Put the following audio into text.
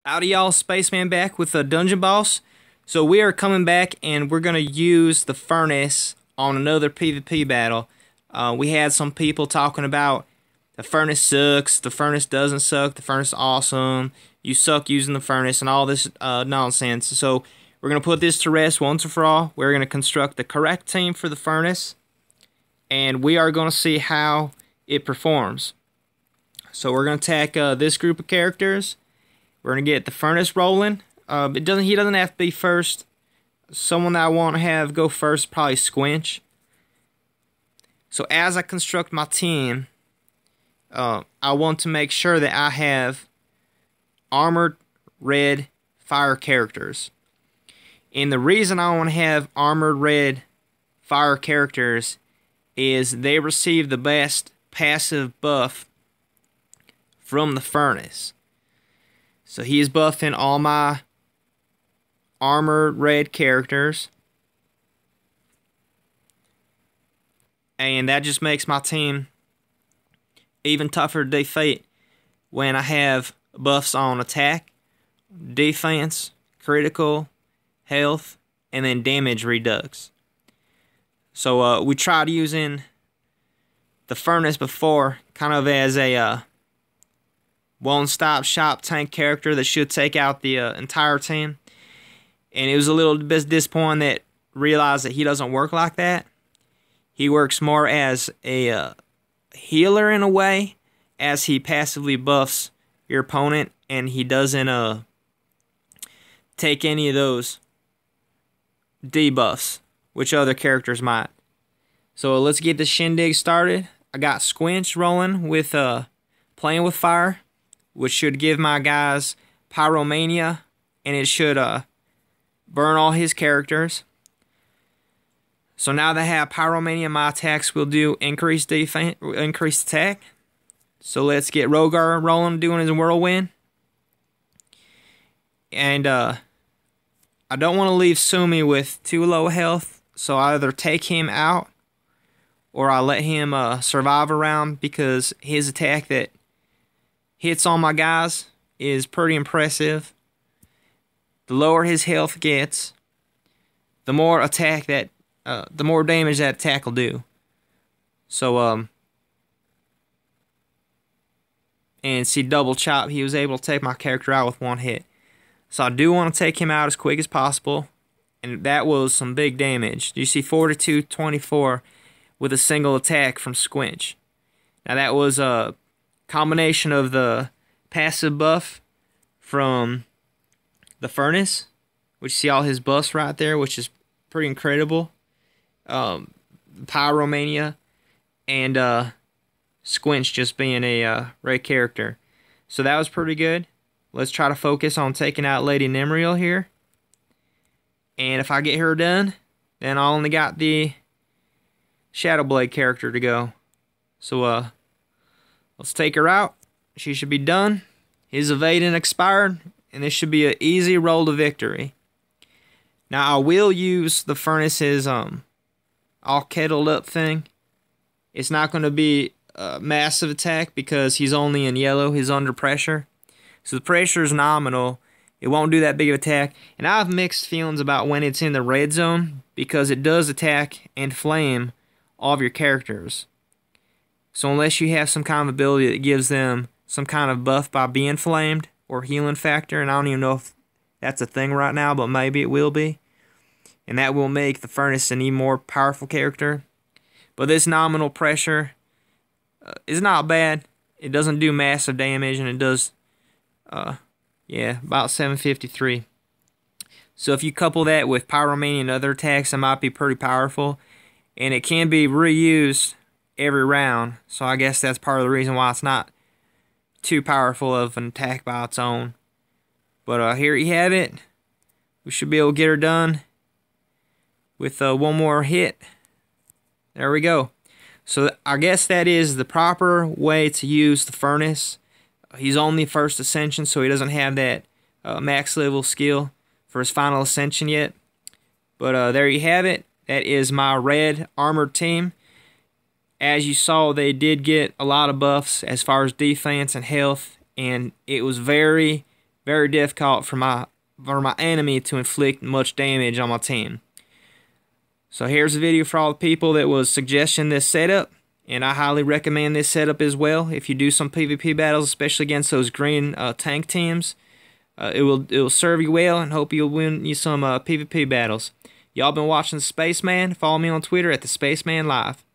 Howdy y'all, Spaceman back with a dungeon boss. So we are coming back and we're going to use the furnace on another PvP battle. We had some people talking about the furnace sucks, the furnace doesn't suck, the furnace is awesome, you suck using the furnace and all this nonsense. So we're going to put this to rest once and for all. We're going to construct the correct team for the furnace and we are going to see how it performs. So we're going to attack this group of characters. We're going to get the furnace rolling. He doesn't have to be first. Someone that I want to have go first, probably Squinch. So as I construct my team, I want to make sure that I have armored red fire characters. And the reason I want to have armored red fire characters is they receive the best passive buff from the furnace. So he is buffing all my armored red characters. And that just makes my team even tougher to defeat when I have buffs on attack, defense, critical, health, and then damage redux. So we tried using the furnace before kind of as a one-stop shop tank character that should take out the entire team. And it was a little bit disappointing that realized that he doesn't work like that. He works more as a healer in a way, as he passively buffs your opponent, and he doesn't take any of those debuffs, which other characters might. So let's get the shindig started. I got Squinch rolling with playing with fire, which should give my guys pyromania, and it should burn all his characters. So now that I have pyromania, my attacks will do increased defense, increased attack. So let's get Rogar rolling, doing his whirlwind. And I don't want to leave Sumi with too low health, so I either take him out or I let him survive a round, because his attack that hits on my guys is pretty impressive. The lower his health gets, the more attack that, the more damage that attack will do. So and see, double chop, he was able to take my character out with one hit. So I do want to take him out as quick as possible, and that was some big damage. You see 42-24 with a single attack from Squinch. Now that was a combination of the passive buff from the furnace, which you see all his buffs right there, which is pretty incredible. Pyromania, and Squinch just being a red character. So that was pretty good. Let's try to focus on taking out Lady Nemriel here. And if I get her done, then I only got the Shadowblade character to go. So let's take her out. She should be done. His evading expired, and this should be an easy roll to victory. Now I will use the furnace's all kettled up thing. It's not going to be a massive attack because he's only in yellow. He's under pressure. So the pressure is nominal. It won't do that big of an attack. And I have mixed feelings about when it's in the red zone, because it does attack and flame all of your characters. So unless you have some kind of ability that gives them some kind of buff by being flamed or healing factor, and I don't even know if that's a thing right now, but maybe it will be. And that will make the furnace an even more powerful character. But this nominal pressure is not bad. It doesn't do massive damage, and it does, yeah, about 753. So if you couple that with Pyromania and other attacks, it might be pretty powerful. And it can be reused every round, so I guess that's part of the reason why it's not too powerful of an attack by its own. But here you have it. We should be able to get her done with one more hit. There we go. So I guess that is the proper way to use the furnace. He's only first ascension, so he doesn't have that max level skill for his final ascension yet. But there you have it. That is my red armored team. As you saw, they did get a lot of buffs as far as defense and health, and it was very, very difficult for my enemy to inflict much damage on my team. So here's a video for all the people that was suggesting this setup, and I highly recommend this setup as well. If you do some PvP battles, especially against those green tank teams, it will serve you well, and hope you'll win you some PvP battles. Y'all been watching Spaceman. Follow me on Twitter at the Spaceman Live.